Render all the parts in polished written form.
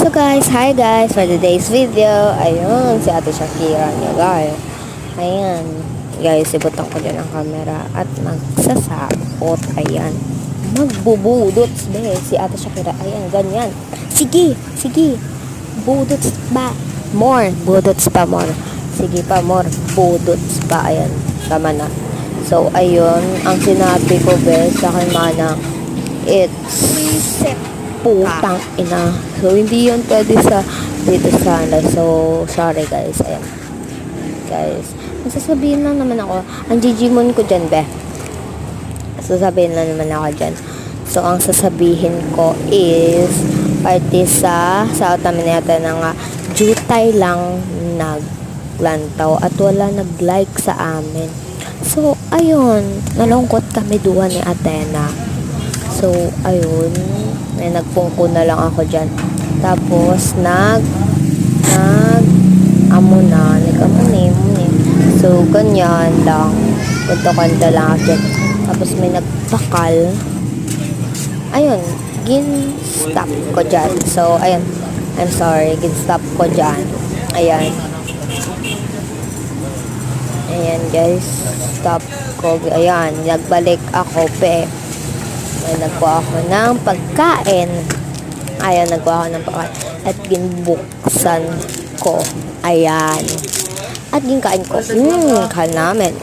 So guys, hi guys, for today's video, ayun, si Ate Shakira niya guys. Ayan, guys, ibutan ko dyan ang camera at magsasapot, ayan. Magbubudots, be, si Ate Shakira, ayan, ganyan. Sige, budots ba? More, budots pa, more. Sige pa, more, budots pa, ayan, tama na. So, ayun, ang sinabi ko, be, sa akin manang, it's reset. Putang ina. So, hindi yun pwede sa dito sa so, sorry guys. Ayan. Guys, masasabihin lang naman ako, ang Gigimon ko dyan, be. Sasabihin lang naman ako dyan. So, ang sasabihin ko is, party sa Utamineta na nga, jutay lang naglantaw at wala nag-like sa amin. So, ayun, nalungkot kami duwan ni Athena. So, ayun, may nagpungko na lang ako dyan. Tapos, nag-amuni. So, ganyan lang. Kanta lang ako dyan. Tapos, may nagpakal. Ayun, gin-stop ko dyan. So, ayun, I'm sorry, gin-stop ko dyan. Ayan. Ayan, guys. Stop ko. Ayan, nagbalik ako, pe. Ay, nagkuha ako ng pagkain. Ayan, nagkuha ako ng pagkain. At ginbuksan ko. Ayan. At ginkain ko. Ka namin.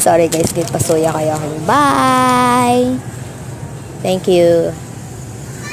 Sorry guys, pasuya kayo. Bye! Thank you.